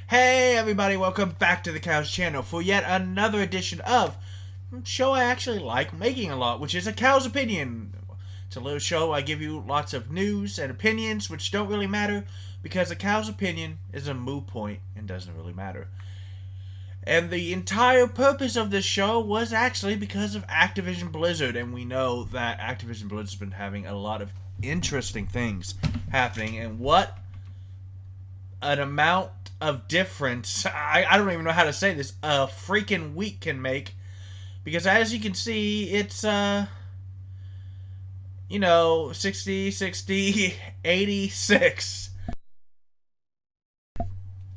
Hey everybody, welcome back to the Cows channel for yet another edition of a show I actually like making a lot, which is A Cow's Opinion. It's a little show I give you lots of news and opinions which don't really matter because a cow's opinion is a moot point and doesn't really matter. And the entire purpose of this show was actually because of Activision Blizzard, and we know that Activision Blizzard's been having a lot of interesting things happening, and what an amount of difference, I don't even know how to say this, a freaking week can make. Because as you can see, it's, 60, 86.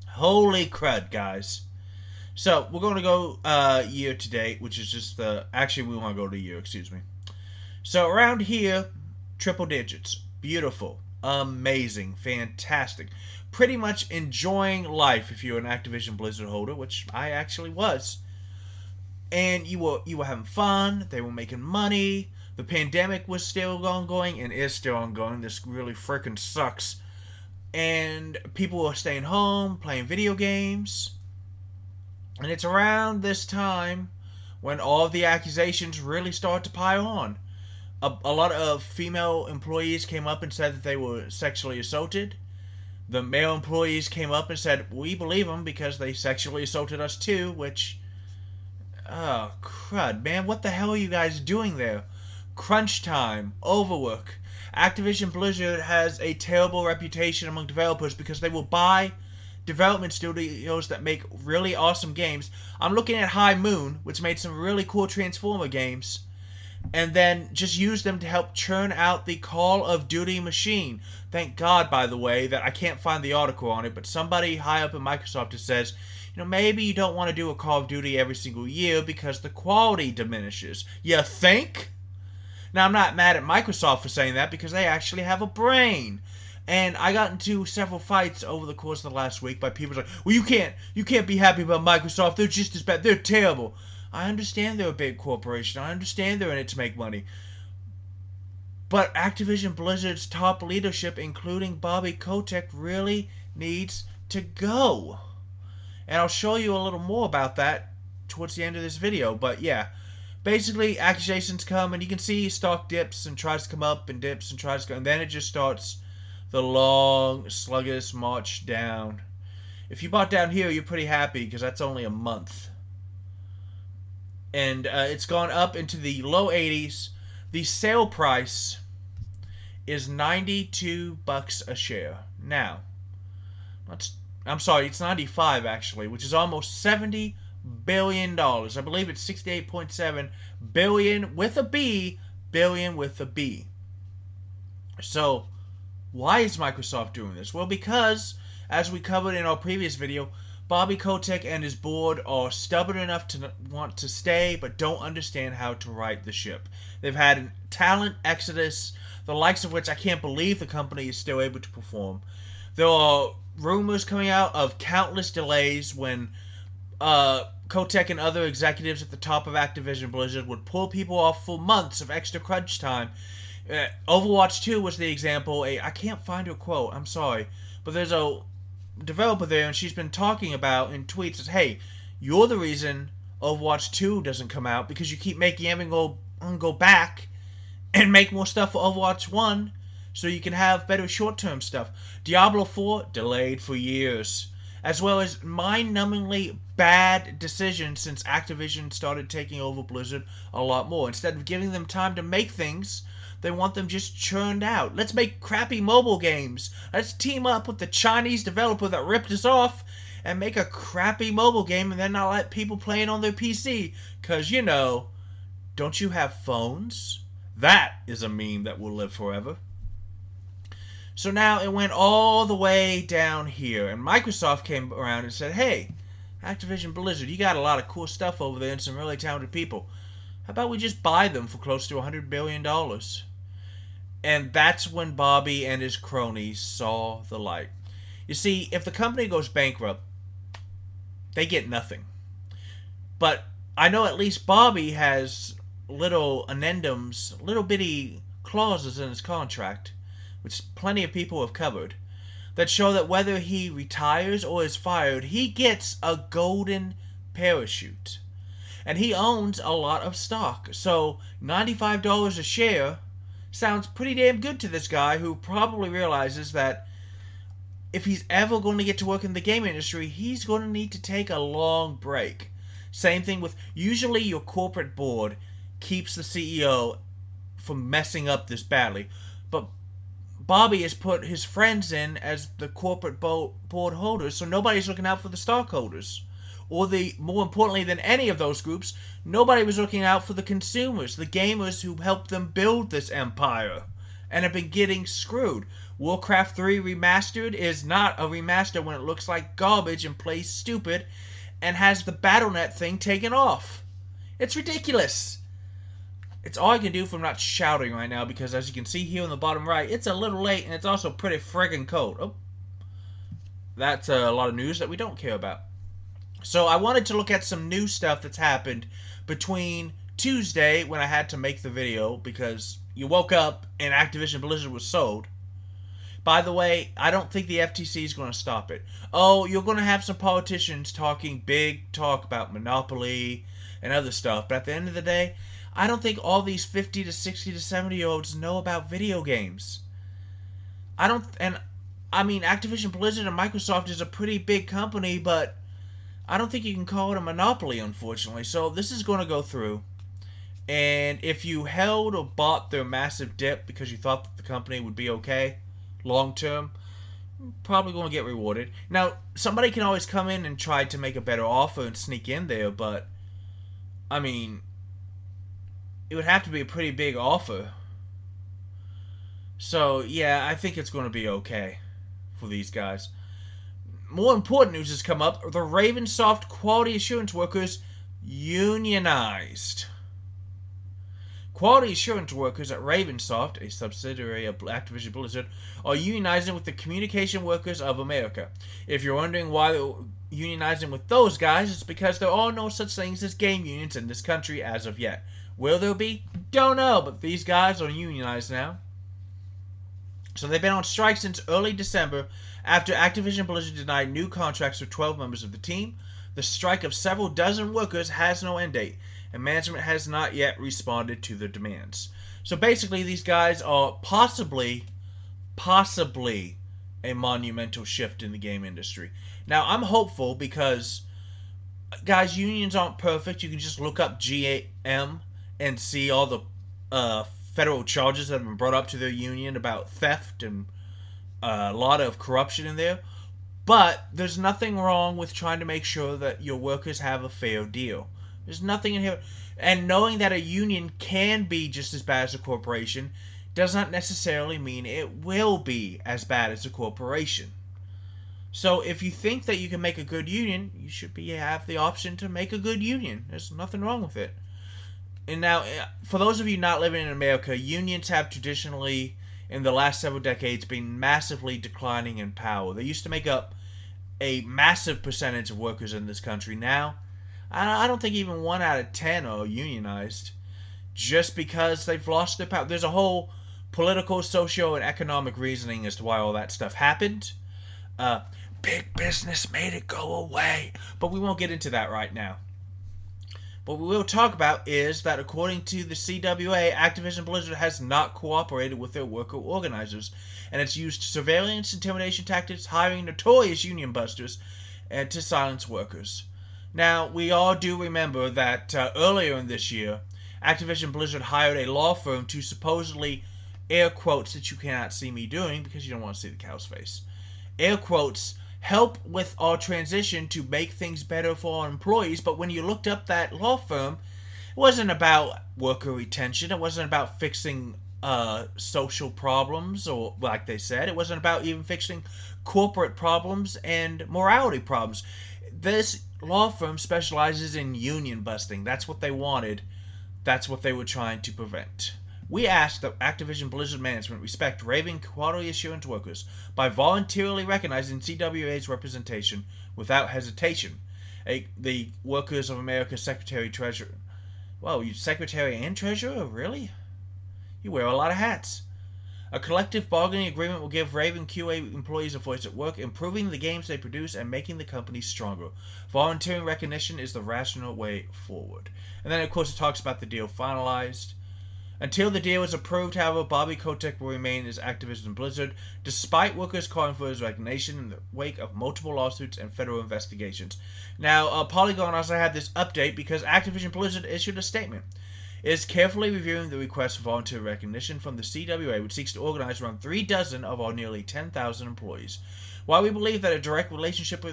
Holy crud, guys. So, we're going to go year to date, which is just actually we want to go to year, excuse me. So, around here, triple digits. Beautiful. Amazing. Fantastic. Pretty much enjoying life if you're an Activision Blizzard holder, which I actually was. And you were having fun, they were making money, the pandemic was still ongoing and is still ongoing. This really freaking sucks. And people were staying home, playing video games. And it's around this time when all of the accusations really start to pile on. A lot of female employees came up and said that they were sexually assaulted. The male employees came up and said, we believe them because they sexually assaulted us too, which... oh, crud, man, what the hell are you guys doing there? Crunch time, overwork. Activision Blizzard has a terrible reputation among developers because they will buy development studios that make really awesome games. I'm looking at High Moon, which made some really cool Transformer games, and then just use them to help churn out the Call of Duty machine. Thank God, by the way, that I can't find the article on it, but somebody high up in Microsoft has says, maybe you don't want to do a Call of Duty every single year because the quality diminishes. You think? Now, I'm not mad at Microsoft for saying that because they actually have a brain. And I got into several fights over the course of the last week by people like, well, you can't be happy about Microsoft. They're just as bad. They're terrible. I understand they're a big corporation. I understand they're in it to make money. But Activision Blizzard's top leadership, including Bobby Kotick, really needs to go. And I'll show you a little more about that towards the end of this video. But yeah, basically accusations come and you can see stock dips and tries to come up and dips and tries to go. And then it just starts the long, sluggish march down. If you bought down here, you're pretty happy because that's only a month. And it's gone up into the low 80s. The sale price is $92 a share. Now, I'm sorry, it's 95 actually, which is almost $70 billion. I believe it's 68.7 billion with a B, billion with a B. So, why is Microsoft doing this? Well, because, as we covered in our previous video, Bobby Kotick and his board are stubborn enough to want to stay, but don't understand how to right the ship. They've had a talent exodus, the likes of which I can't believe the company is still able to perform. There are rumors coming out of countless delays when Kotick and other executives at the top of Activision Blizzard would pull people off for months of extra crunch time. Overwatch 2 was the example. I can't find her quote, I'm sorry, but there's a developer there and she's been talking about in tweets that, hey, you're the reason Overwatch 2 doesn't come out because you keep making everyone go back and make more stuff for Overwatch 1 so you can have better short-term stuff. Diablo 4 delayed for years, as well as mind-numbingly bad decisions since Activision started taking over Blizzard a lot more. Instead of giving them time to make things, they want them just churned out. Let's make crappy mobile games. Let's team up with the Chinese developer that ripped us off and make a crappy mobile game and then not let people play it on their PC. Because, don't you have phones? That is a meme that will live forever. So now it went all the way down here. And Microsoft came around and said, hey, Activision Blizzard, you got a lot of cool stuff over there and some really talented people. How about we just buy them for close to $100 billion? And that's when Bobby and his cronies saw the light. You see, if the company goes bankrupt, they get nothing. But I know at least Bobby has little addendums, little bitty clauses in his contract, which plenty of people have covered. that show that whether he retires or is fired, he gets a golden parachute. And he owns a lot of stock. So $95 a share sounds pretty damn good to this guy who probably realizes that if he's ever going to get to work in the game industry, he's going to need to take a long break. Same thing with, usually your corporate board keeps the CEO from messing up this badly. But Bobby has put his friends in as the corporate board holders, so nobody's looking out for the stockholders. Or more importantly than any of those groups, nobody was looking out for the consumers, the gamers who helped them build this empire, and have been getting screwed. Warcraft 3 Remastered is not a remaster when it looks like garbage and plays stupid, and has the Battle.net thing taken off. It's ridiculous. It's all I can do from not shouting right now, because as you can see here in the bottom right, it's a little late and it's also pretty friggin' cold. Oh, that's a lot of news that we don't care about. So I wanted to look at some new stuff that's happened between Tuesday, when I had to make the video because you woke up and Activision Blizzard was sold. By the way, I don't think the FTC is going to stop it. Oh, you're going to have some politicians talking big talk about monopoly and other stuff, but at the end of the day, I don't think all these 50 to 60 to 70-year-olds know about video games. Activision Blizzard and Microsoft is a pretty big company, but I don't think you can call it a monopoly, unfortunately. So this is going to go through. And if you held or bought their massive dip because you thought that the company would be okay long term, probably going to get rewarded. Now, somebody can always come in and try to make a better offer and sneak in there, but I mean, it would have to be a pretty big offer. So, yeah, I think it's going to be okay for these guys. More important news has come up. The Ravensoft quality assurance workers unionized. Quality assurance workers at Ravensoft, a subsidiary of Activision Blizzard, are unionizing with the Communication Workers of America. If you're wondering why they're unionizing with those guys, it's because there are no such things as game unions in this country as of yet. Will there be? Don't know, but these guys are unionized now. So they've been on strike since early December after Activision Blizzard denied new contracts for 12 members of the team. The strike of several dozen workers has no end date, and management has not yet responded to the demands. So basically, these guys are possibly a monumental shift in the game industry. Now, I'm hopeful because, guys, unions aren't perfect. You can just look up GM and see all the federal charges that have been brought up to their union about theft and a lot of corruption in there. But there's nothing wrong with trying to make sure that your workers have a fair deal. There's nothing in here. And knowing that a union can be just as bad as a corporation does not necessarily mean it will be as bad as a corporation. So if you think that you can make a good union, you should have the option to make a good union. There's nothing wrong with it. And now, for those of you not living in America, unions have traditionally, in the last several decades, been massively declining in power. They used to make up a massive percentage of workers in this country. Now, I don't think even 1 out of 10 are unionized, just because they've lost their power. There's a whole political, socio, and economic reasoning as to why all that stuff happened. Big business made it go away. But we won't get into that right now. What we will talk about is that according to the CWA, Activision Blizzard has not cooperated with their worker organizers, and it's used surveillance, intimidation tactics, hiring notorious union busters, and to silence workers. Now, we all do remember that earlier in this year, Activision Blizzard hired a law firm to supposedly, air quotes that you cannot see me doing because you don't want to see the cow's face, air quotes, help with our transition to make things better for our employees. But when you looked up that law firm, it wasn't about worker retention. It wasn't about fixing social problems, or like they said, it wasn't about even fixing corporate problems and morality problems. This law firm specializes in union busting. That's what they wanted. That's what they were trying to prevent. We ask that Activision Blizzard management respect raving quality assurance workers by voluntarily recognizing CWA's representation without hesitation. The Workers of America Secretary-Treasurer. Whoa, you Secretary and Treasurer? Really? You wear a lot of hats. A collective bargaining agreement will give Raven QA employees a voice at work, improving the games they produce and making the company stronger. Volunteering recognition is the rational way forward. And then, of course, it talks about the deal finalized. Until the deal is approved, however, Bobby Kotick will remain as Activision Blizzard, despite workers calling for his resignation in the wake of multiple lawsuits and federal investigations. Now, Polygon also had this update because Activision Blizzard issued a statement. It is carefully reviewing the request for volunteer recognition from the CWA, which seeks to organize around 36 of our nearly 10,000 employees. While we believe that a direct relationship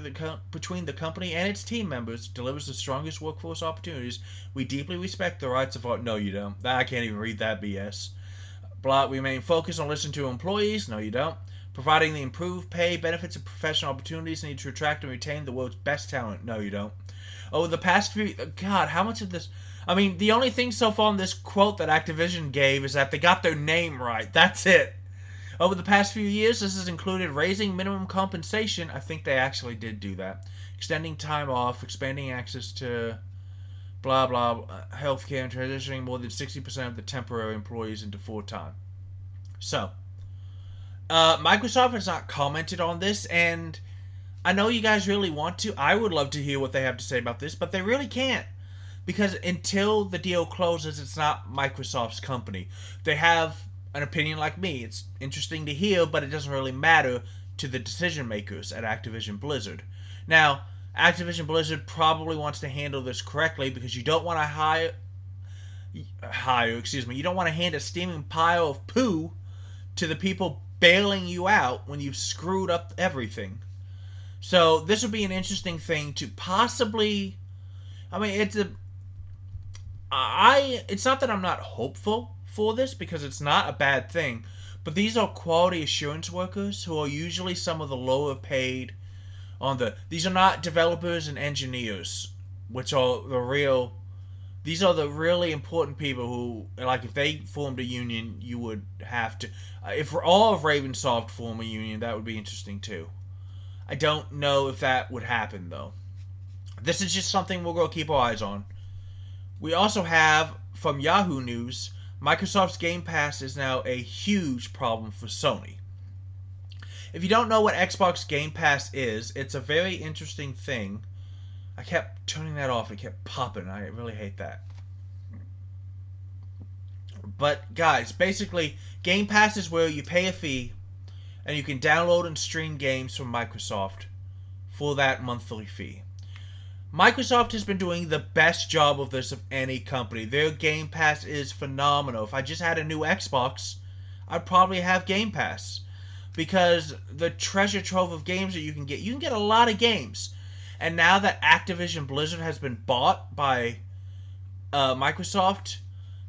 between the company and its team members delivers the strongest workforce opportunities, we deeply respect the rights of our... No, you don't. I can't even read that BS. We remain focused on listening to employees. No, you don't. Providing the improved pay, benefits, and professional opportunities needed to attract and retain the world's best talent. No, you don't. Over the past few... God, how much of this... I mean, the only thing so far in this quote that Activision gave is that they got their name right. That's it. Over the past few years, this has included raising minimum compensation. I think they actually did do that. Extending time off, expanding access to blah blah healthcare, and transitioning more than 60% of the temporary employees into full-time. So, Microsoft has not commented on this, and I know you guys really want to. I would love to hear what they have to say about this, but they really can't. Because until the deal closes, it's not Microsoft's company. They have an opinion like me. It's interesting to hear, but it doesn't really matter to the decision makers at Activision Blizzard. Now, Activision Blizzard probably wants to handle this correctly because you don't want to you don't want to hand a steaming pile of poo to the people bailing you out when you've screwed up everything. So this would be an interesting thing to possibly... I mean, it's not that I'm not hopeful for this, because it's not a bad thing, but these are quality assurance workers who are usually some of the lower paid these are not developers and engineers, which are these are the really important people who, like, if they formed a union, you would have to, if all of Ravensoft form a union, that would be interesting too. I don't know if that would happen though. This is just something we're going to keep our eyes on. We also have, from Yahoo News, Microsoft's Game Pass is now a huge problem for Sony. If you don't know what Xbox Game Pass is, it's a very interesting thing. I kept turning that off. It kept popping. I really hate that. But, guys, basically, Game Pass is where you pay a fee and you can download and stream games from Microsoft for that monthly fee. Microsoft has been doing the best job of this of any company. Their Game Pass is phenomenal. If I just had a new Xbox, I'd probably have Game Pass. Because the treasure trove of games that you can get a lot of games. And now that Activision Blizzard has been bought by Microsoft,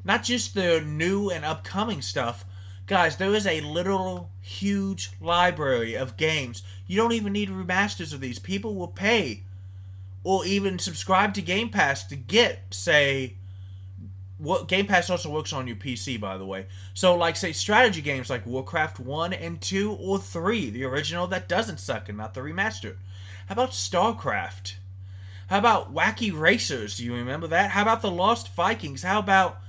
not just their new and upcoming stuff, guys, there is a literal huge library of games. You don't even need remasters of these. People will pay or even subscribe to Game Pass to get, say, what Game Pass also works on your PC, by the way. So, like, say, strategy games like Warcraft 1 and 2 or 3, the original that doesn't suck and not the remastered. How about StarCraft? How about Wacky Racers? Do you remember that? How about the Lost Vikings? How about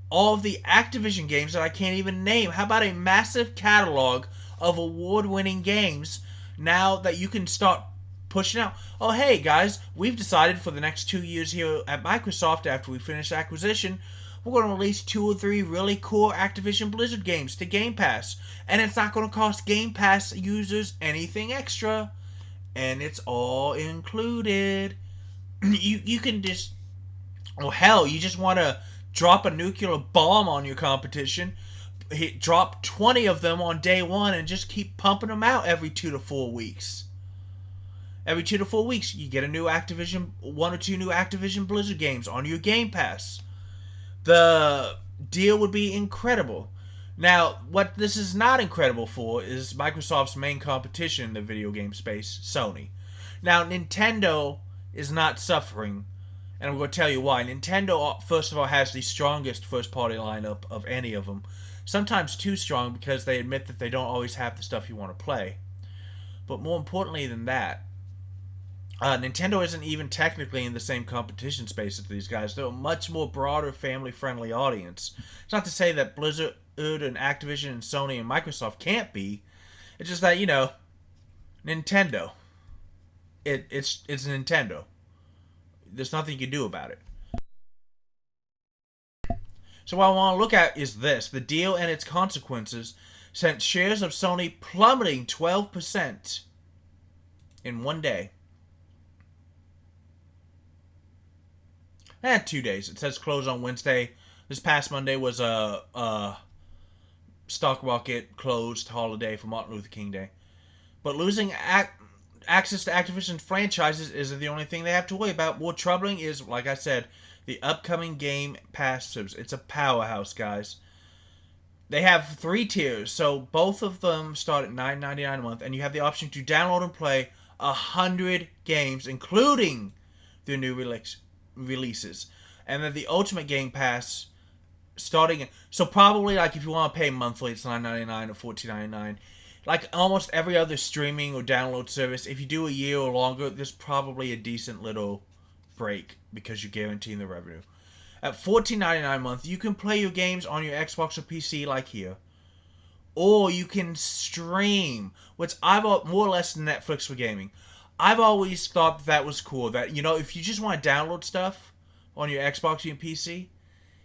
all of the Activision games that I can't even name? How about a massive catalog of award-winning games now that you can start pushing out? Oh, hey guys, we've decided for the next 2 years here at Microsoft, after we finish acquisition, we're going to release 2 or 3 really cool Activision Blizzard games to Game Pass. And it's not going to cost Game Pass users anything extra. And it's all included. You can just... Oh, hell, you just want to drop a nuclear bomb on your competition. Drop 20 of them on day 1 and just keep pumping them out every 2 to 4 weeks. Every 2 to 4 weeks, you get a new Activision, 1 or 2 new Activision Blizzard games on your Game Pass. The deal would be incredible. Now, what this is not incredible for is Microsoft's main competition in the video game space, Sony. Now, Nintendo is not suffering, and I'm going to tell you why. Nintendo, first of all, has the strongest first-party lineup of any of them. Sometimes too strong because they admit that they don't always have the stuff you want to play. But more importantly than that, Nintendo isn't even technically in the same competition space as these guys. They're a much more broader, family-friendly audience. It's not to say that and Activision and Sony and Microsoft can't be. It's just that, you know, Nintendo. It's Nintendo. There's nothing you can do about it. So what I want to look at is this. The deal and its consequences sent shares of Sony plummeting 12% in one day. 2 days. It says close on Wednesday. This past Monday was a stock market closed holiday for Martin Luther King Day. But losing access to Activision franchises isn't the only thing they have to worry about. More troubling is, like I said, the upcoming Game Pass subs. It's a powerhouse, guys. They have 3 tiers, so both of them start at $9.99 a month, and you have the option to download and play 100 games, including their new releases. And then the Ultimate Game Pass starting... So probably, like, if you want to pay monthly, it's $9.99 or $14.99. Like almost every other streaming or download service, if you do a year or longer, there's probably a decent little break because you're guaranteeing the revenue. At $14.99 a month, you can play your games on your Xbox or PC like here. Or you can stream, which I've more or less Netflix for gaming. I've always thought that was cool. That, you know, if you just want to download stuff on your Xbox or your PC,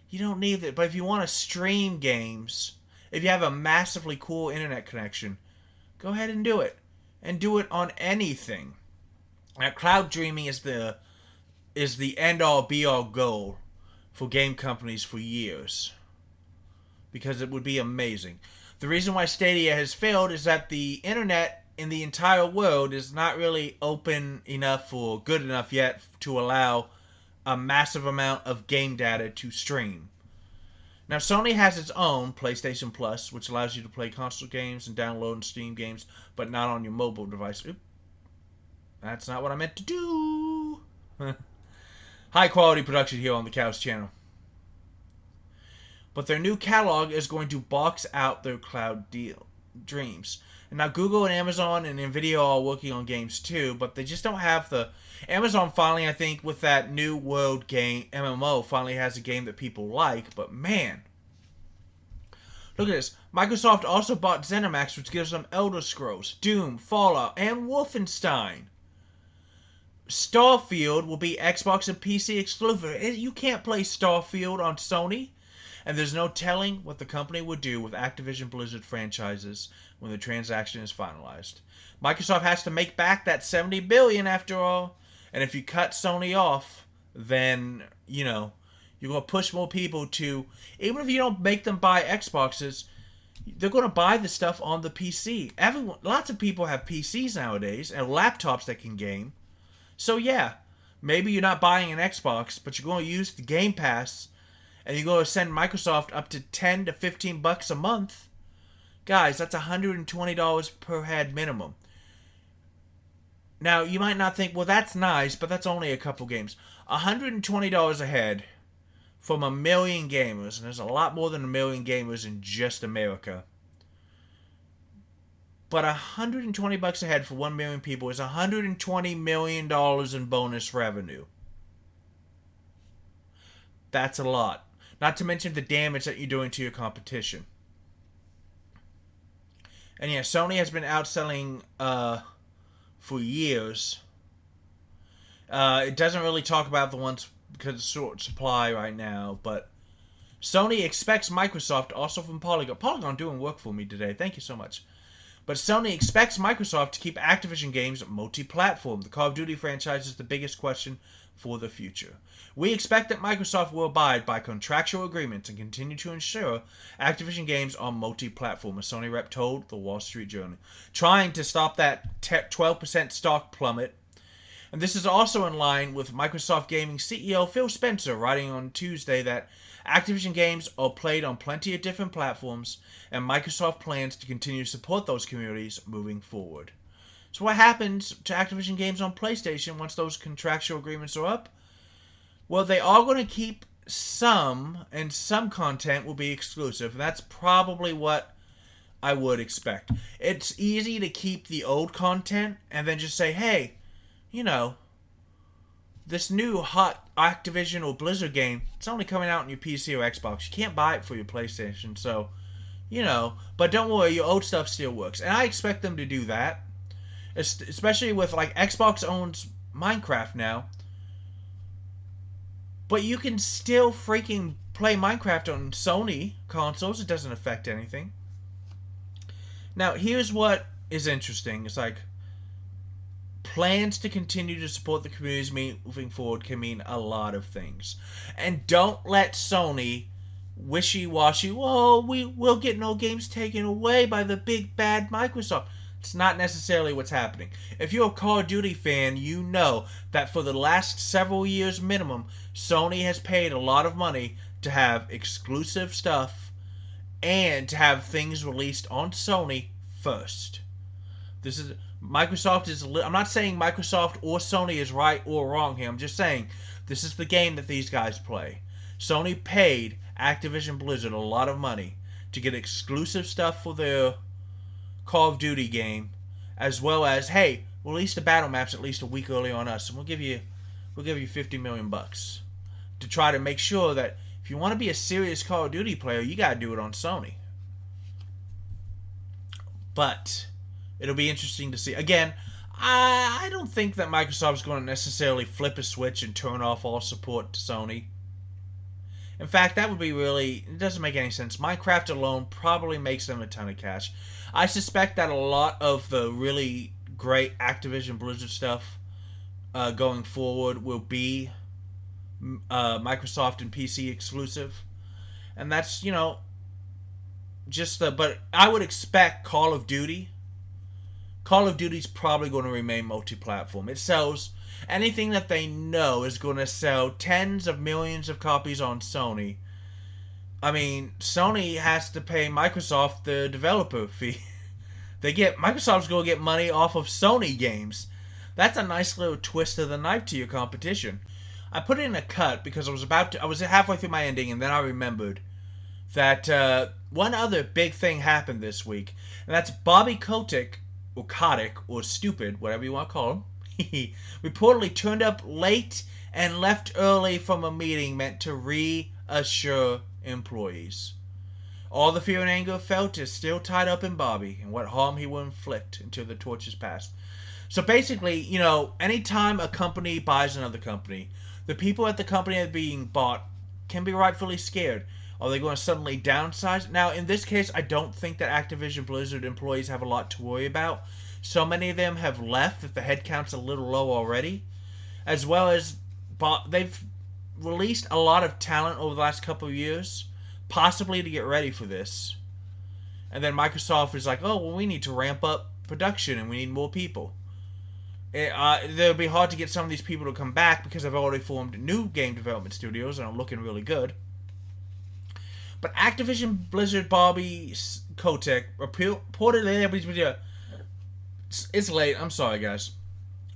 you don't need it. But if you want to stream games, if you have a massively cool internet connection, go ahead and do it. And do it on anything. Now, cloud streaming is the end-all, be-all goal for game companies for years. Because it would be amazing. The reason why Stadia has failed is that the internet in the entire world is not really open enough or good enough yet to allow a massive amount of game data to stream. Now, Sony has its own PlayStation Plus, which allows you to play console games and download and stream games, but not on your mobile device. Oop. That's not what I meant to do. High quality production here on the Cows channel. But their new catalog is going to box out their cloud dreams. And now Google and Amazon and Nvidia are working on games too, but they just don't have the... Amazon finally, I think, with that New World game, MMO, finally has a game that people like, but man. Look at this. Microsoft also bought ZeniMax, which gives them Elder Scrolls, Doom, Fallout, and Wolfenstein. Starfield will be Xbox and PC exclusive. You can't play Starfield on Sony. And there's no telling what the company would do with Activision Blizzard franchises when the transaction is finalized. Microsoft has to make back that $70 billion after all. And if you cut Sony off, then, you know, you're going to push more people to... Even if you don't make them buy Xboxes, they're going to buy the stuff on the PC. Lots of people have PCs nowadays and laptops that can game. So yeah, maybe you're not buying an Xbox, but you're going to use the Game Pass, and you're going to send Microsoft up to $10 to $15 a month. Guys, that's $120 per head minimum. Now, you might not think, well, that's nice, but that's only a couple games. $120 a head from 1 million gamers, and there's a lot more than 1 million gamers in just America. But $120 a head for 1 million people is $120 million in bonus revenue. That's a lot. Not to mention the damage that you're doing to your competition. And yeah, Sony has been outselling for years. It doesn't really talk about the ones because of short supply right now, but Sony expects Microsoft, also from Polygon. Polygon doing work for me today. Thank you so much. But Sony expects Microsoft to keep Activision games multi-platform. The Call of Duty franchise is the biggest question for the future. We expect that Microsoft will abide by contractual agreements and continue to ensure Activision games are multi-platform, a Sony rep told the Wall Street Journal, trying to stop that 12% stock plummet. And this is also in line with Microsoft Gaming CEO Phil Spencer writing on Tuesday that Activision games are played on plenty of different platforms, and Microsoft plans to continue to support those communities moving forward. So what happens to Activision games on PlayStation once those contractual agreements are up? Well, they are going to keep some, and some content will be exclusive. And that's probably what I would expect. It's easy to keep the old content and then just say, hey, you know, this new hot Activision or Blizzard game, it's only coming out on your PC or Xbox. You can't buy it for your PlayStation, so But don't worry, your old stuff still works. And I expect them to do that. Especially with, like, Xbox owns Minecraft now. But you can still freaking play Minecraft on Sony consoles. It doesn't affect anything. Now, here's what is interesting. It's like, plans to continue to support the community moving forward can mean a lot of things. And don't let Sony wishy-washy, we'll get no games taken away by the big bad Microsoft. It's not necessarily what's happening. If you're a Call of Duty fan, you know that for the last several years minimum, Sony has paid a lot of money to have exclusive stuff and to have things released on Sony first. Microsoft is... I'm not saying Microsoft or Sony is right or wrong here. I'm just saying this is the game that these guys play. Sony paid Activision Blizzard a lot of money to get exclusive stuff for their Call of Duty game, as well as, hey, release the battle maps at least a week early on us, and we'll give you $50 million to try to make sure that if you want to be a serious Call of Duty player, you gotta do it on Sony. But it'll be interesting to see. Again, I don't think that Microsoft's going to necessarily flip a switch and turn off all support to Sony. In fact, that would be it doesn't make any sense. Minecraft alone probably makes them a ton of cash. I suspect that a lot of the really great Activision Blizzard stuff going forward will be Microsoft and PC exclusive. And that's, but I would expect Call of Duty's probably going to remain multi-platform. It sells anything that they know is going to sell tens of millions of copies on Sony. I mean, Sony has to pay Microsoft the developer fee. Microsoft's going to get money off of Sony games. That's a nice little twist of the knife to your competition. I put it in a cut because I was halfway through my ending, and then I remembered that one other big thing happened this week, and that's Bobby Kotick, or Kotick, or Stupid, whatever you want to call him, reportedly turned up late and left early from a meeting meant to reassure employees. All the fear and anger felt is still tied up in Bobby and what harm he will inflict until the torch is passed. So basically, anytime a company buys another company, the people at the company that are being bought can be rightfully scared. Are they going to suddenly downsize? Now, in this case, I don't think that Activision Blizzard employees have a lot to worry about. So many of them have left that the headcount's a little low already. As well as they've released a lot of talent over the last couple of years, possibly to get ready for this. And then Microsoft is like, we need to ramp up production and we need more people. It'll be hard to get some of these people to come back because they've already formed new game development studios and are looking really good. But Activision Blizzard Bobby Kotick reportedly... It's late. I'm sorry, guys.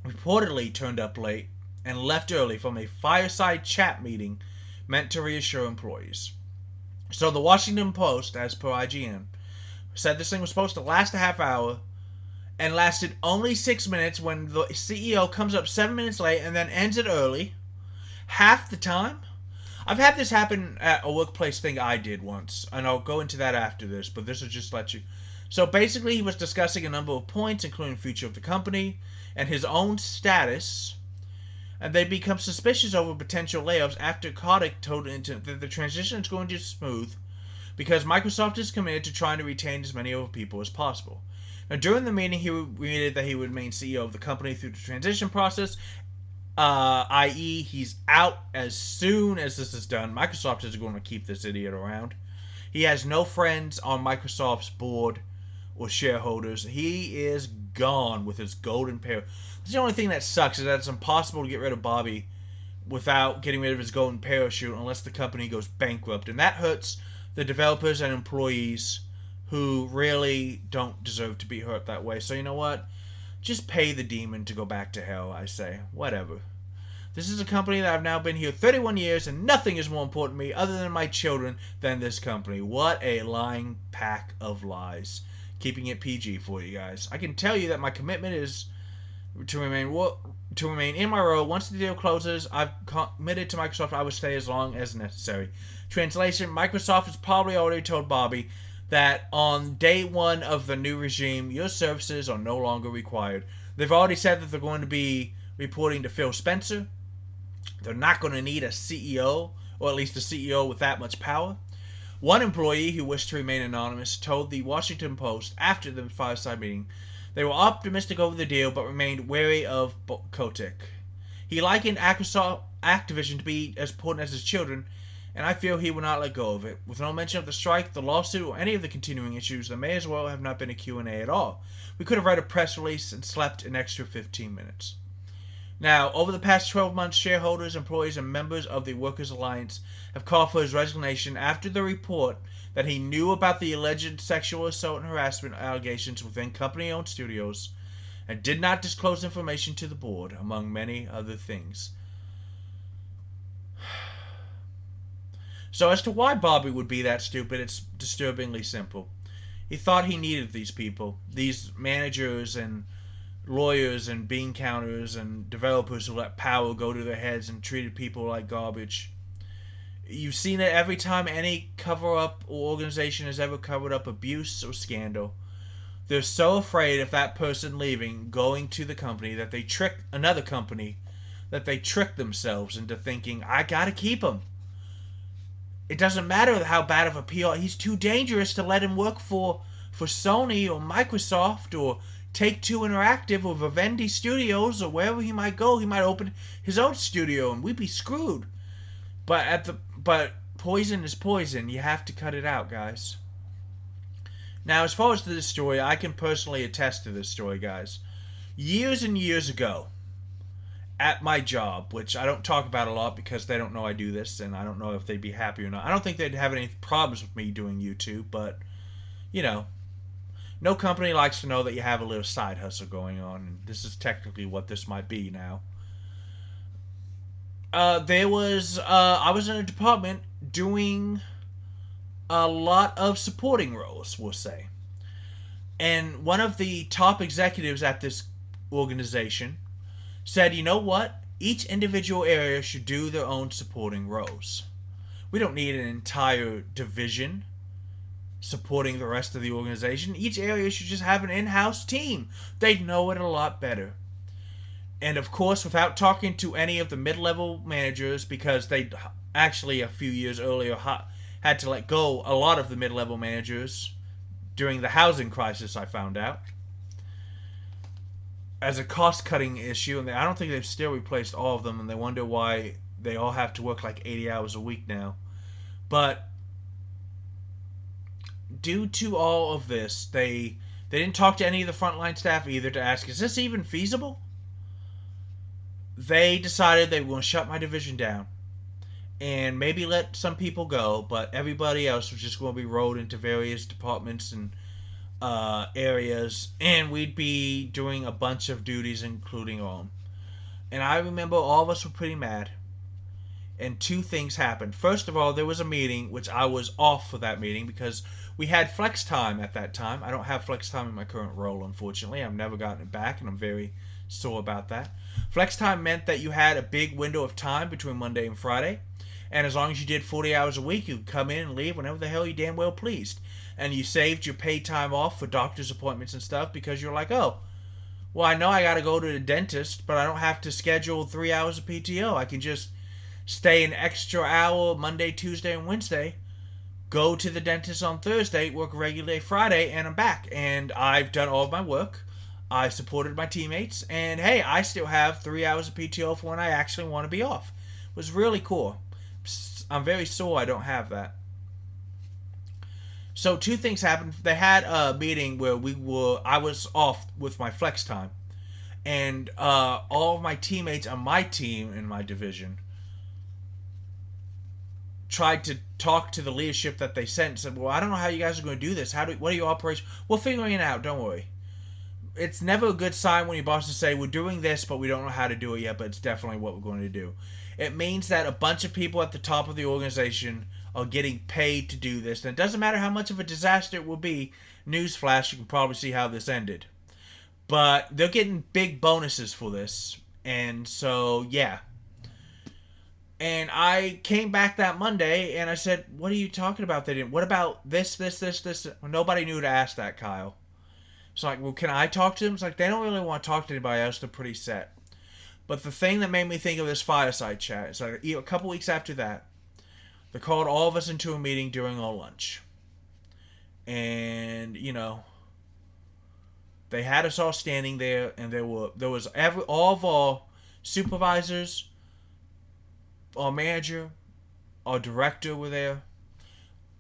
Reportedly turned up late and left early from a fireside chat meeting meant to reassure employees. So the Washington Post, as per IGN, said this thing was supposed to last a half hour and lasted only 6 minutes when the CEO comes up 7 minutes late and then ends it early. Half the time? I've had this happen at a workplace thing I did once, and I'll go into that after this, but this will just let you... So basically, he was discussing a number of points, including the future of the company and his own status, and they become suspicious over potential layoffs after Kotick told him that the transition is going to be smooth because Microsoft is committed to trying to retain as many other people as possible. Now, during the meeting, he admitted that he would remain CEO of the company through the transition process, i.e. he's out as soon as this is done. Microsoft is going to keep this idiot around. He has no friends on Microsoft's board or shareholders. He is gone with his golden pair. The only thing that sucks is that it's impossible to get rid of Bobby without getting rid of his golden parachute unless the company goes bankrupt. And that hurts the developers and employees who really don't deserve to be hurt that way. So you know what? Just pay the demon to go back to hell, I say. Whatever. This is a company that I've now been here 31 years and nothing is more important to me other than my children than this company. What a lying pack of lies. Keeping it PG for you guys. I can tell you that my commitment is to remain in my role. Once the deal closes, I've committed to Microsoft I will stay as long as necessary. Translation, Microsoft has probably already told Bobby that on day one of the new regime, your services are no longer required. They've already said that they're going to be reporting to Phil Spencer. They're not going to need a CEO, or at least a CEO with that much power. One employee who wished to remain anonymous told the Washington Post after the fireside meeting they were optimistic over the deal but remained wary of Kotick. He likened Activision to be as important as his children, and I feel he will not let go of it. With no mention of the strike, the lawsuit, or any of the continuing issues, there may as well have not been a Q&A at all. We could have read a press release and slept an extra 15 minutes. Now, over the past 12 months, shareholders, employees, and members of the Workers' Alliance have called for his resignation after the report that he knew about the alleged sexual assault and harassment allegations within company-owned studios and did not disclose information to the board, among many other things. So as to why Bobby would be that stupid, it's disturbingly simple. He thought he needed these people, these managers and lawyers and bean counters and developers who let power go to their heads and treated people like garbage. You've seen it every time any cover-up or organization has ever covered up abuse or scandal. They're so afraid of that person leaving, going to the company, that they trick another company, that they trick themselves into thinking, I gotta keep him. It doesn't matter how bad of a PR. He's too dangerous to let him work for Sony or Microsoft or Take-Two Interactive or Vivendi Studios or wherever he might go. He might open his own studio and we'd be screwed. But poison is poison. You have to cut it out, guys. Now, as far as this story, I can personally attest to this story, guys. Years and years ago, at my job, which I don't talk about a lot because they don't know I do this, and I don't know if they'd be happy or not. I don't think they'd have any problems with me doing YouTube, but, you know, no company likes to know that you have a little side hustle going on, and this is technically what this might be now. I was in a department doing a lot of supporting roles, we'll say. And one of the top executives at this organization said, you know what? Each individual area should do their own supporting roles. We don't need an entire division supporting the rest of the organization. Each area should just have an in-house team. They'd know it a lot better. And of course, without talking to any of the mid-level managers, because they actually a few years earlier had to let go a lot of the mid-level managers during the housing crisis, I found out, as a cost-cutting issue, and I don't think they've still replaced all of them, and they wonder why they all have to work like 80 hours a week now. But due to all of this, they didn't talk to any of the frontline staff either to ask, is this even feasible? They decided they were going to shut my division down and maybe let some people go, but everybody else was just going to be rolled into various departments and areas, and we'd be doing a bunch of duties, including our own. And I remember all of us were pretty mad, and two things happened. First of all, there was a meeting, which I was off for that meeting because we had flex time at that time. I don't have flex time in my current role, unfortunately. I've never gotten it back, and I'm very sore about that. Flex time meant that you had a big window of time between Monday and Friday, and as long as you did 40 hours a week, you could come in and leave whenever the hell you damn well pleased. And you saved your paid time off for doctor's appointments and stuff because you're like, oh, well, I know I got to go to the dentist, but I don't have to schedule 3 hours of PTO. I can just stay an extra hour Monday, Tuesday, and Wednesday, go to the dentist on Thursday, work a regular day Friday, and I'm back. And I've done all of my work. I supported my teammates, and hey, I still have 3 hours of PTO for when I actually want to be off. It was really cool. I'm very sore I don't have that. So two things happened. They had a meeting where I was off with my flex time, and all of my teammates on my team in my division tried to talk to the leadership that they sent and said, well, I don't know how you guys are going to do this. What are your operations? We're figuring it out, don't worry. It's never a good sign when your bosses say, we're doing this, but we don't know how to do it yet, but it's definitely what we're going to do. It means that a bunch of people at the top of the organization are getting paid to do this. And it doesn't matter how much of a disaster it will be. Newsflash, you can probably see how this ended. But they're getting big bonuses for this. And so, yeah. And I came back that Monday and I said, "What are you talking about? They didn't. What about this, this, this, this?" Well, nobody knew to ask that, Kyle. It's like, well, can I talk to them? It's like, they don't really want to talk to anybody else. They're pretty set. But the thing that made me think of this fireside chat is like a couple weeks after that, they called all of us into a meeting during our lunch. And, they had us all standing there, and there was all of our supervisors, our manager, our director were there.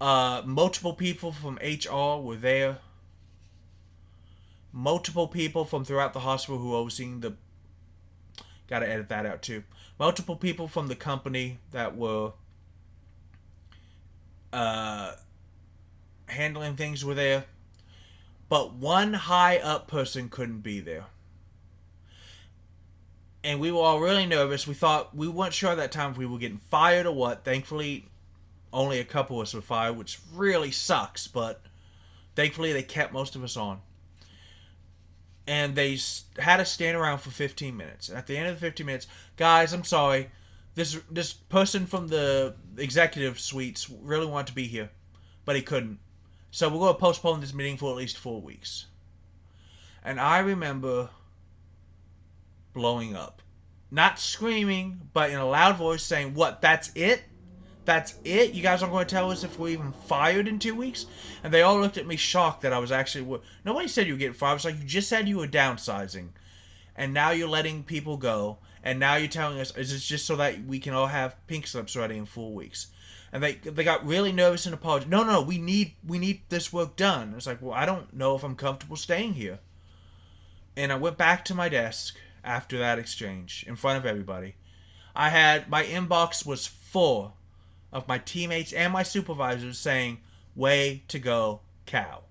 Multiple people from HR were there. Multiple people from throughout the hospital who were overseeing the... Gotta edit that out too. Multiple people from the company that were handling things were there. But one high up person couldn't be there. And we were all really nervous. We weren't sure at that time if we were getting fired or what. Thankfully, only a couple of us were fired, which really sucks. But thankfully, they kept most of us on. And they had us stand around for 15 minutes. And at the end of the 15 minutes, guys, I'm sorry. This person from the executive suites really wanted to be here, but he couldn't. So we're going to postpone this meeting for at least 4 weeks. And I remember blowing up. Not screaming, but in a loud voice saying, "What, that's it? That's it? You guys aren't going to tell us if we're even fired in 2 weeks?" And they all looked at me shocked that I was actually... Nobody said you were getting fired. It's like, you just said you were downsizing. And now you're letting people go. And now you're telling us, is this just so that we can all have pink slips ready in 4 weeks? And they got really nervous and apologized. No, we need this work done. It's like, well, I don't know if I'm comfortable staying here. And I went back to my desk after that exchange in front of everybody. My inbox was full of my teammates and my supervisors saying, "Way to go, Cal."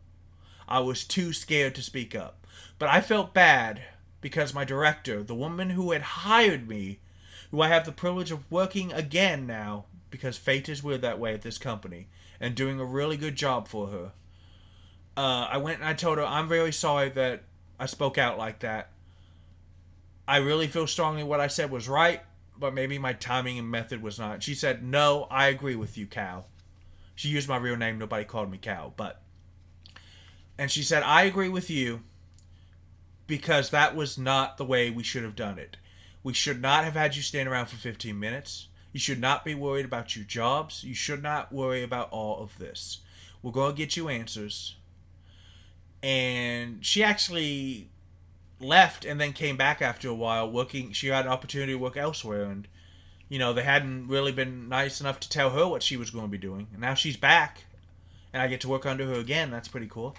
I was too scared to speak up. But I felt bad because my director, the woman who had hired me, who I have the privilege of working again now, because fate is weird that way at this company, and doing a really good job for her. I went and I told her, "I'm very sorry that I spoke out like that. I really feel strongly what I said was right, but maybe my timing and method was not." She said, "No, I agree with you, Cal." She used my real name. Nobody called me Cal, but... And she said, "I agree with you because that was not the way we should have done it. We should not have had you stand around for 15 minutes. You should not be worried about your jobs. You should not worry about all of this. We're going to get you answers." And she actually left and then came back after a while working. She had an opportunity to work elsewhere, and they hadn't really been nice enough to tell her what she was going to be doing. And now she's back and I get to work under her again. That's pretty cool.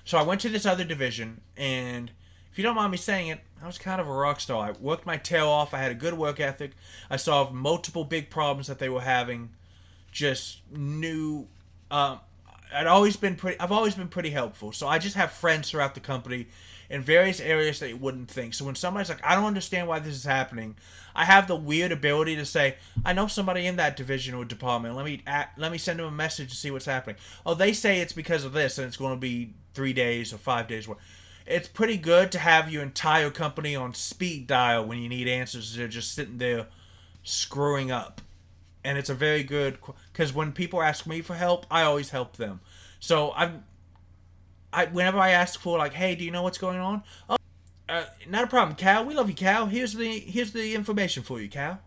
So I went to this other division, and if you don't mind me saying it, I was kind of a rock star. I worked my tail off. I had a good work ethic. I solved multiple big problems that they were having. Just knew I've always been pretty helpful. So I just have friends throughout the company in various areas that you wouldn't think. So when somebody's like, "I don't understand why this is happening," I have the weird ability to say, "I know somebody in that division or department. Let me send them a message to see what's happening. Oh, they say it's because of this, and it's going to be 3 days or 5 days." It's pretty good to have your entire company on speed dial when you need answers. They're just sitting there screwing up. And it's a very good... Because when people ask me for help, I always help them. So whenever I ask for, like, "Hey, do you know what's going on?" "Oh, not a problem, Cal. We love you, Cal. Here's the information for you, Cal."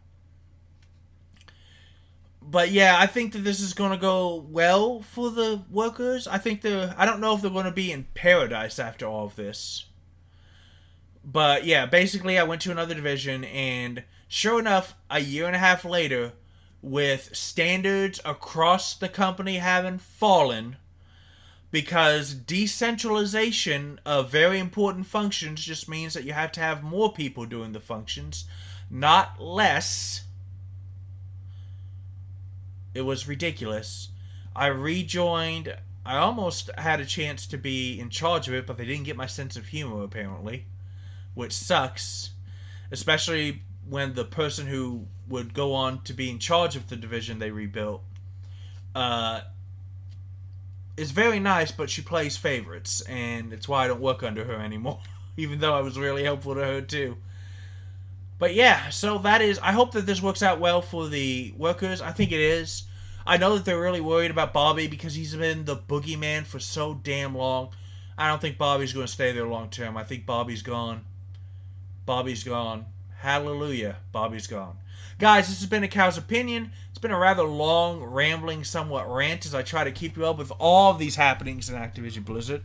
But yeah, I think that this is going to go well for the workers. I don't know if they're going to be in paradise after all of this. But yeah, basically I went to another division, and sure enough, a year and a half later, with standards across the company having fallen, because decentralization of very important functions just means that you have to have more people doing the functions, not less. It was ridiculous. I rejoined. I almost had a chance to be in charge of it, but they didn't get my sense of humor, apparently, which sucks, especially when the person who would go on to be in charge of the division they rebuilt is very nice, but she plays favorites, and it's why I don't work under her anymore, even though I was really helpful to her too. But yeah, so that is. I hope that this works out well for the workers. I think it is. I know that they're really worried about Bobby because he's been the boogeyman for so damn long. I don't think Bobby's going to stay there long term. I think Bobby's gone. Bobby's gone. Hallelujah. Bobby's gone. Guys, this has been A Cow's Opinion. It's been a rather long, rambling, somewhat rant as I try to keep you up with all of these happenings in Activision Blizzard.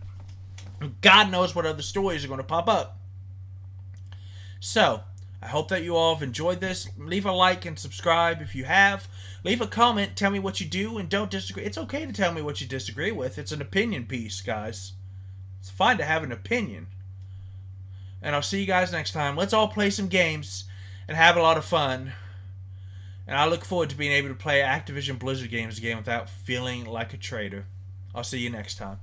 God knows what other stories are going to pop up. So, I hope that you all have enjoyed this. Leave a like and subscribe if you have. Leave a comment. Tell me what you do and don't disagree. It's okay to tell me what you disagree with. It's an opinion piece, guys. It's fine to have an opinion. And I'll see you guys next time. Let's all play some games and have a lot of fun. And I look forward to being able to play Activision Blizzard games again without feeling like a traitor. I'll see you next time.